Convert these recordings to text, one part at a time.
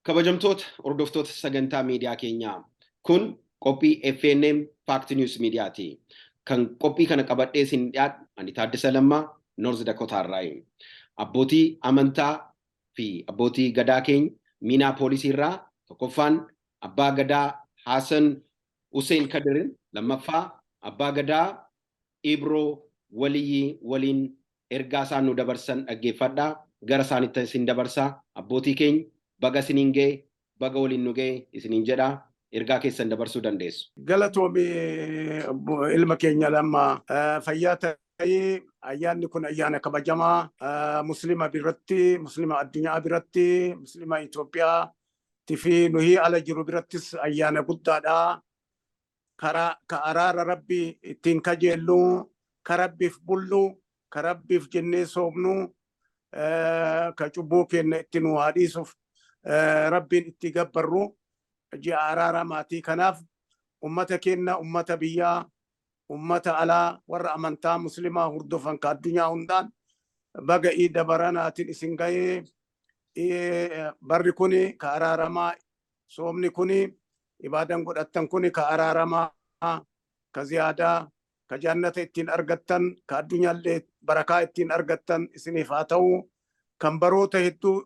Kabajamtoota hordoftoota sagantaa miidiyaa keenyaa kun qophii FNM Fact News Miidiyaati. Kan qophii kana qabadhee isin dhiyaadhu ani Taaddasa Lammaa North Dakota irraayi. Abbootii amantaa fi abbootii gadaa keenya miinaa poolisii irraa tokkoffaan abbaa gadaa Hasan Hussein Kadirin, lammaffaa abbaa gadaa Ibroo Waliyyi waliin ergaa isaan nu dabarsan dhaggeeffadhaa. Gara isaanitti isin dabarsaa. Abbootii keenya baga isiniin ga'e, baga waliin nu ga'e isiniin jedhaa. Ergaa keessan dabarsuu dandeessu. Galatoomi ilma keenya Lammaa fayyaa ta'ee ayyaanni kun ayyaana kabajamaa Muslima biratti, Muslima addunyaa biratti, Muslima Itoophiyaa fi nuyi ala jiru birattis ayyaana guddaadha. Ka araara Rabbi ittiin kajeellu, ka Rabbiif bullu, ka Rabbiif jennee soomnu, ka cubbuu keenya ittiin nu haadhiisuuf Rabbiin itti gabbarru. Ji'a araara maatii kanaaf ummata keenya, ummata biyyaa, ummata alaa warra amantaa muslimaa hordofan ka addunyaa hundaan baga iida baranaatiin isin ga'ee barri kuni ka araaramaa, soomni kuni ibaadan godhattan kuni ka araaramaa, ka ziyaadaa, ka jannata ittiin argattan, ka addunyaallee barakaa ittiin argattan isiniif haa ta'u. Kan baroota hedduu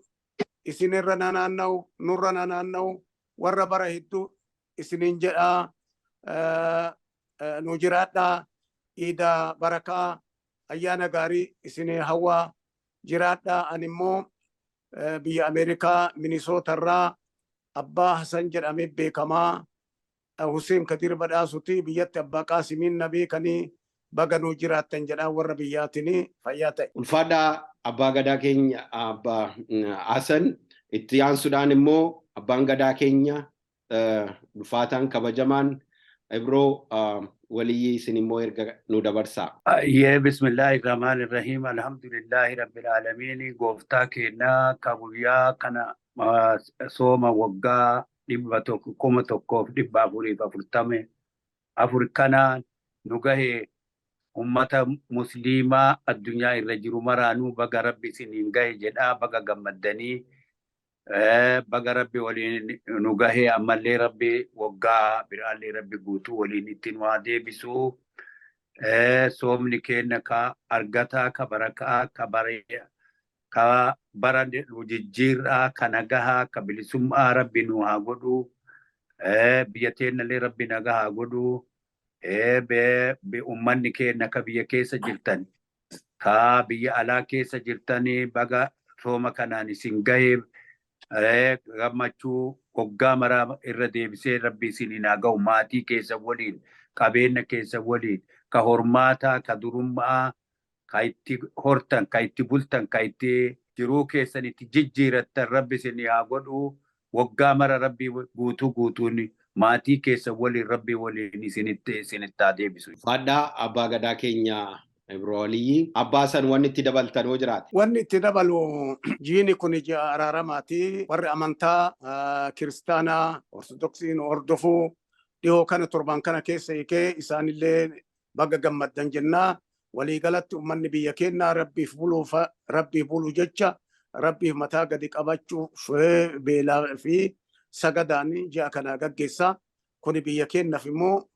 isinirra naanna'u, nurra naanna'u, warra bara hedduu isiniin jedhaa nu jiraadhaa. Iida barakaa ayyaana gaarii isinii hawwaa jiraadhaa. Ani immoo biyya Ameerikaa Minisoota irraa abbaa Hasan jedhamee beekamaa Hussein Kadir badhaasuti. Biyyatti abbaa Qaasimiin na beekanii baga nu jiraattan jedhaa warra biyyaatiin fayyaa ta'e. Ulfaadhaa abbaa gadaa keenya abbaa Hasan. Itti aansuudhaan immoo abbaan gadaa keenya ulfaataan kabajamaan Ibroo Waliyyi isin immoo erga nu dabarsaa. Bismillahirrahmanirrahim. Alhamdulillahi rabbil alamin. Gooftaa keenya ka guyyaa kana sooma waggaa 1444 kana nu gahe ummata muslimaa addunyaa irra jiru maraanuu baga Rabbi isiniin gahe jedhaa. Baga gammaddanii baga Rabbi waliin nu gahe. Ammallee Rabbi waggaa biraallee Rabbi guutuu waliin ittiin waa deebisuu. Soomni keenya ka argataa, ka barakaa, ka bara jijjiirraa, ka nagahaa, ka bilisummaa Rabbi nu haa godhu. Biyya teenyallee Rabbi nagaa haa godhu. Ummanni keenya ka biyya keessa jirtan, ka biyya alaa keessa jirtanii baga sooma kanaan isin gahe. Gammachuu waggaa maraa irra deebisee Rabbi isiniin haa ga'u. Maatii keessa waliin, qabeenya keessa waliin, ka hormaataa, ka durummaa, ka itti hortan, ka itti bultan, ka itti jiruu keessan itti jijjiirattan Rabbi isinii haa godhu. Waggaa mara Rabbi guutuun maatii keessa waliin Rabbi waliin isinitti haa deebisu. Ulfaadhaa abbaa gadaa keenya Ibroo Waliyyi. Abbaa san wanni itti dabaltan hoo jiraate? Wanni itti dabalu jiini kun ji'a araaramaati. Warri amantaa kiristaanaa ortodoksiin hordofuu dhihoo kana torban kana keessa hiikee isaanillee baga gammaddan jennaa. Waliigalatti ummanni biyya keenyaa Rabbiif buluu jecha Rabbiif mataa gadi qabachuuf beelaa fi sagadaan ji'a kana gaggeessaa. Kuni biyya keenyaaf immoo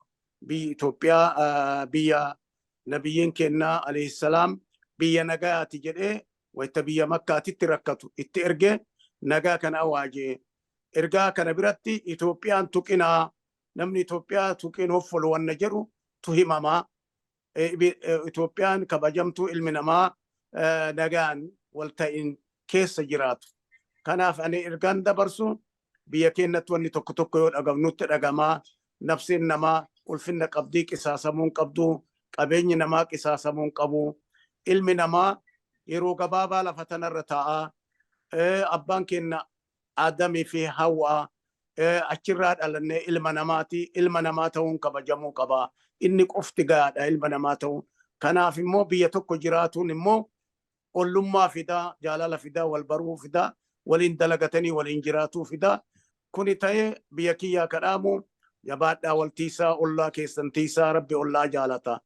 biyya Itoophiyaa biyya nabiyyiin keenya alayhissalaam biyya nagaati jedhee wayita biyya Makkaatitti rakkatu itti ergee nagaa kana awaajee. Ergaa kana biratti Itoophiyaan tuqinaa, namni Itoophiyaa tuqin hoffolu wanna jedhu tu himamaa. Itoophiyaan kabajamtuu ilmi namaa nagaan walta'iin keessa jiraatu. Kanaaf ani ergaan dabarsu biyya keenyatti wanni tokko tokko yoo dhaga'amnutti dhagamaa. Nafsiin namaa ulfinna qabdii qisaasamuun qabdu. Qabeenyi namaa qisaasamuun qabu. Ilmi namaa yeroo gabaabaa lafa tanarra taa'aa. Abbaan keenya Aadamii fi Hawwaa achirraa dhalannee ilma namaati. Ilma namaa ta'uun kabajamuu qaba. Inni qofti gaadha ilma namaa ta'u. Kanaaf immoo biyya tokko jiraatuun immoo ollummaa fidaa, jaalala fidaa, wal baruu fidaa, waliin dalagatanii waliin jiraatuu fidaa. Kuni ta'ee biyya kiyyaa kadhaamu jabaadhaa waltiisaa, ollaa keessan tiisaa. Rabbi ollaa jaalata.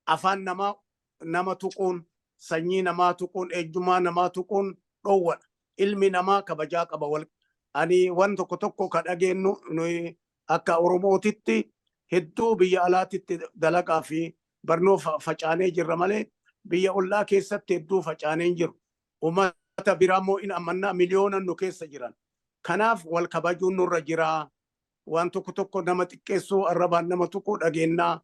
Afaan nama tuquun, sanyii namaa tuquun, eenyummaa namaa tuquun dhoowwadha. Ilmi namaa kabajaa qaba. ani waan tokko tokko kan dhageenyu nuyi akka Oromootitti hedduu biyya alaatitti dalagaa fi barnoo facaanee jirra malee biyya ollaa keessatti hedduu facaanee hin jiru. Uummata biraa immoo in amannaa miliyoonan nu keessa jiran. Kanaaf wal kabajuun nurra jira. Waan tokko tokko nama xiqqeessuu arrabaan nama tuquu dhageennaa.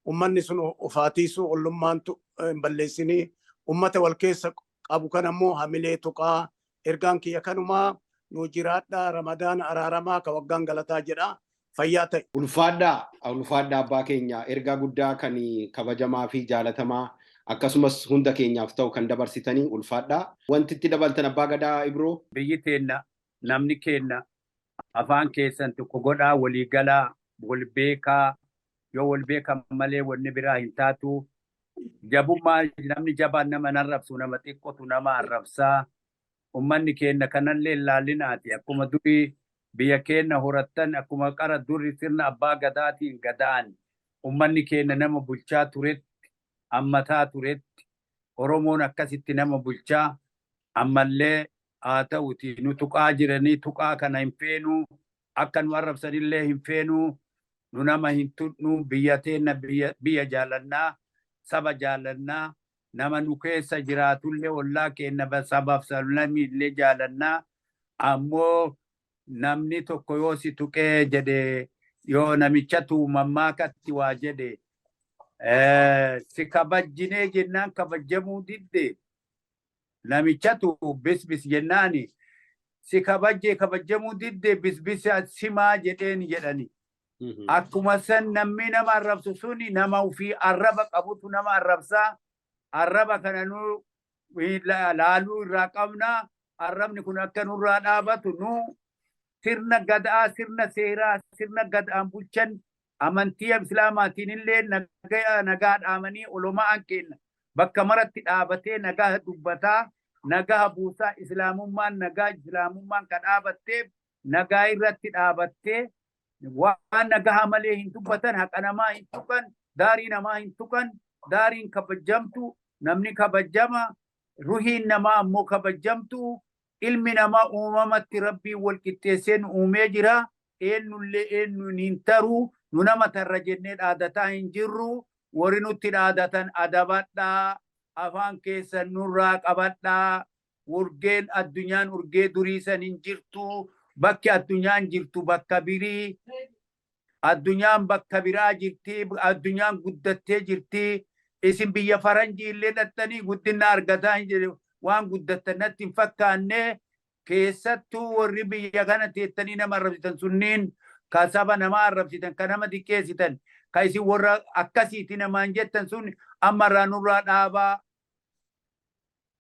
Uummanni sun ofaatiisuu ollummaan hin balleessinii. Uummata wal keessa qabu kan ammoo hamilee tuqaa. Ergaan kiyya kanumaa nu jiraadhaa Ramadaan araaramaa ka waggaan galataa jedha. Fayyaa ta'e. Ulfaadhaa abbaa keenya ergaa guddaa kan kabajamaa fi jaalatamaa akkasumas hunda keenyaaf ta'u kan dabarsitanii ulfaadhaa. Wanti itti dabaltan abbaa Gadaa Ibroo? Biyyi teenna namni keenna afaan keessan tokko godhaa walii galaa wal beekaa yoo wal beekan malee wanni biraa hin taatu. Jabummaa namni jabaan nama arrabsu nama xiqqootu nama arrabsaa. Ummanni keenna kanallee ilaalinaati akkuma durii biyya keenna horattan akkuma qara durii sirna abbaa gadaatiin gadaan ummanni keenna nama bulchaa turetti ammataa turetti Oromoon akkasitti nama bulchaa ammallee haa ta'uti nu tuqaa jiranii tuqaa kana hin feenuu akka nu arrabsanillee hin feenuu nu nama hin tuqnu biyya teenna biyya jaalannaa saba jaalannaa nama nu keessa jiraatullee ollaa keenna sabaaf sablammii illee jaalannaa ammoo namni tokko yoo si tuqee jedhe yoo namicha tuumammaa katti waa jedhe si kabajjinee jennaan kabajjamuu didde namichatu bisbis jennaani si kabajjamuu didde bisbis simaa jedheen jedhani. Akkuma san namni nama arrabsu suni nama ufii arraba qabutu nama arrabsaa. Arraba kana nu laaluu irraa qabna. Arrabni kun akka nurraa dhaabatu nu sirna gadaa, sirna seeraa, sirna gadaan bulchan amantii islaamaatiin illee nagaa dhaamanii olomaan kenna. Bakka maratti dhaabatee nagaa dubbataa, nagaa buusaa islaamummaan nagaa islaamummaan kan dhaabatteef nagaa irratti dhaabattee waan nagaa malee hin dubbatan haqa namaa hin tuqan, daarii namaa hin tuqan, daariin kabajamtu, namni kabajama, ruhiin namaa ammoo kabajamtu, ilmi namaa uumamatti rabbii wal qixxeessee nu uumee jira. Eenyullee eenyuun hin taruu nu nama tarra jennee dhaadataa hin jirru. Warri nutti dhaadatan adabadhaa, afaan keessan nurraa qabadhaa. Urgeen addunyaan urgee duriisan hin jirtu. Bakki addunyaan jirtu bakka birii. Addunyaan bakka biraa jirti. Addunyaan guddattee jirti. Isin biyya faranjii illee dhattanii guddina argataa hin jedhu waan guddattan natti hin fakkaanne. Keessattuu warri biyya kana teettanii nama arrabsitan sunniin ka saba nama arrabsitan ka nama xiqqeessitan ka isin warra akkasiiti namaan jettan sun ammarraa nurraa dhaabaa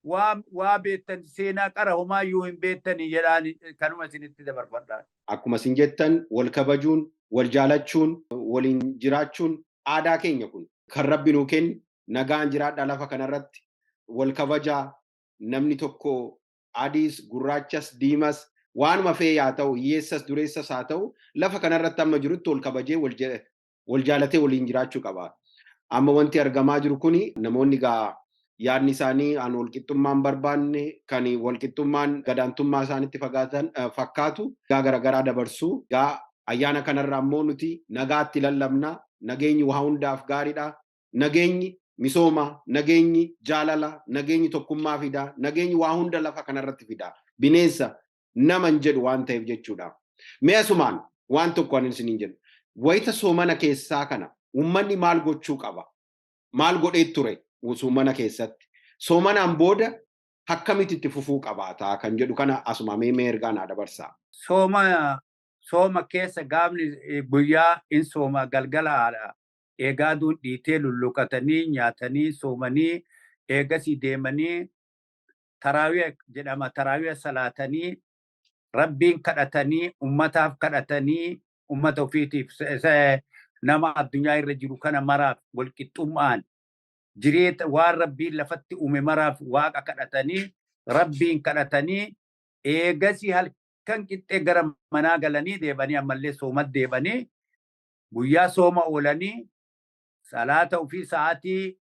waa beektan seenaa qara homaayyuu hin beektanii jedhaan kanuma isinitti dabarfadhaa. Akkuma isin jettan wal kabajuun, wal jaalachuun, waliin jiraachuun aadaa keenya kun kan rabbi nuu kennu nagaan jiraadhaa lafa kanarratti wal kabajaa namni tokko adiis, gurraachas, diimas waanuma fee haa ta'u, hiyyeessas, dureessas haa ta'u lafa kanarratti amma jirutti wal kabajee wal jaalatee waliin jiraachuu qaba. Amma wanti argamaa jiru kuni namoonni gaa yaadni isaanii aan walqixxummaan barbaanne kan walqixxummaan gadaantummaa isaanitti fakkaatu gaa garagaraa dabarsuu. Gaa ayyaana kanarraa ammoo nuti nagaatti lallabna. Nageenyi waa hundaaf gaariidha. Nageenyi misooma, nageenyi jaalala, nageenyi tokkummaa fida, nageenyi waa hunda lafa kanarratti fida. Bineensa nama hin jedhu waan ta'eef jechuudha. Mee asumaan waan tokko ani isiniin jedhu. Wayita soomana keessaa kana uummanni maal gochuu qaba? Maal godhee ture soomana keessatti? Soomanaan booda akkamitti itti fufuu qabaata kan jedhu kana asuma mee ergaa naa dabarsaa. Sooma keessa gaafni guyyaa in sooma galgala eegaaduun dhiitee lulluqatanii nyaatanii soomanii eegasii deemanii taraawiya jedhama taraawiya salaatanii rabbiin kadhatanii ummataaf kadhatanii ummata ofiitiif nama addunyaa irra jiru kana maraaf walqixxummaan jireenya waan rabbiin lafatti uume maraaf waaqa kadhatanii rabbiin kadhatanii eegasii halkan qixxee gara manaa galanii deebanii ammallee soomatti deebanii guyyaa sooma oolanii salaata ofii sa'aatii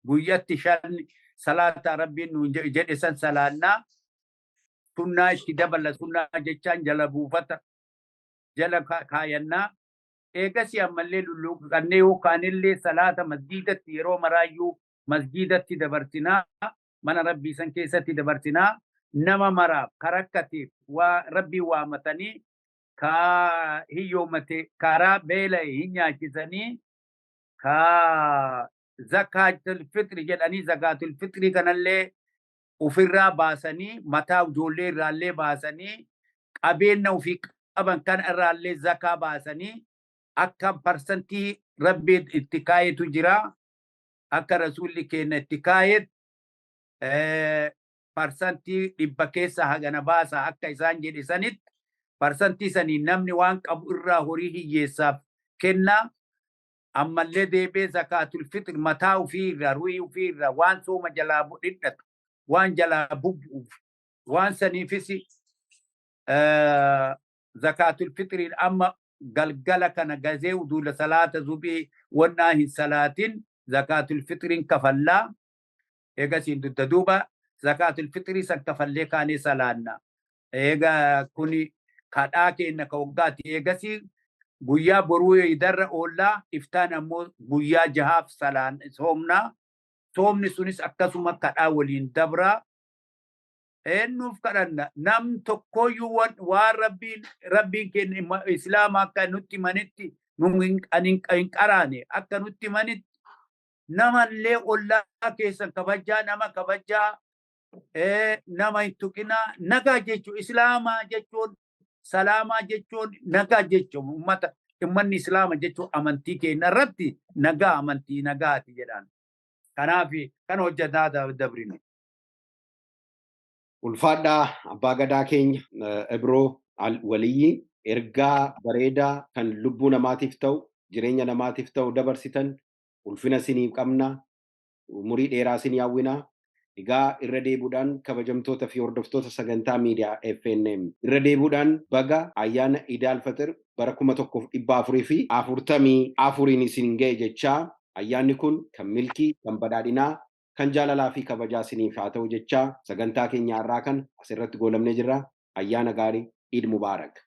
guyyatti 5 salaata rabbiin nu jedhe san salaannaa sunnaa itti dabala sunnaa jechaan jala buufata jala kaayannaa eegasi ammallee lulluqannee yookaanillee salaata masjiidatti yeroo maraayyuu masjiidatti dabarsinaa mana rabbii san keessatti dabarsinaa nama maraaf karakkatiif waa rabbii waamatanii ka hiyyoomate karaa beela hin nyaachisanii ka zakaatul fitri jedhanii zakaatul fitri kanallee ufirraa baasanii mataa ijoollee irraallee baasanii qabeenya ofii qaban kan irraallee zakaa baasanii akka parsantii rabbii itti kaayetu jira akka rasuulli keenya itti kaayetu parsantii 100 keessa hagana baasa akka isaan jedhisanitti parsantii sanii namni waan qabu irraa horii hiyyeessaaf kenna ammallee deebee zakaatul fitr mataa ofii irraa ruhii ofii irraa waan sooma jalaa dhidhatu waan jalaa bubbuuf waan saniifis zakaatul fitr amma galgala kana gazee udula salaata zubii wannaa hin salaatin zakaatul fitrin kafallaa eegasiin dudda duuba zakaatul fitrii san kafallee kaanee salaanna eega kuni kadhaa keenya ka waggaati eegasii guyyaa boruu idarra oollaa iftaan ammoo guyyaa jahaaf salaan soomnaa soomni sunis akkasuma kadhaa waliin dabraa eennuuf kadhanna nam tokkoyyuu waan rabbiin keenya islaamaa akka nutti manitti nu hin qaraane akka nutti manitti namallee ollaa keessan kabajaa nama kabajaa nama hin tuqinaa nagaa jechuun islaamaa jechuun salaamaa jechuun nagaa jechuun ummanni islaama jechuun amantii keenya irratti nagaa amantii nagaati jedhan kanaaf kan hojjetaa dabrine. Ulfaadhaa abbaa gadaa keenya Ibroo Waliyyi ergaa bareedaa kan lubbuu namaatiif ta'u jireenya namaatiif ta'u dabarsitan ulfina siniif qabna umurii dheeraa sin hawwina. Egaa irra deebuudhaan kabajamtoota fi hordoftoota sagantaa miidiyaa FNM irra deebuudhaan baga ayyaana Iidal Fitr bara 1444 isin ga'e jechaa ayyaanni kun kan milkii kan badhaadhinaa kan jaalalaa fi kabajaa siniif haa ta'u jechaa sagantaa keenya har'aa kan asirratti goolabnee jirra. Ayyaana gaarii Eid Mubaarak.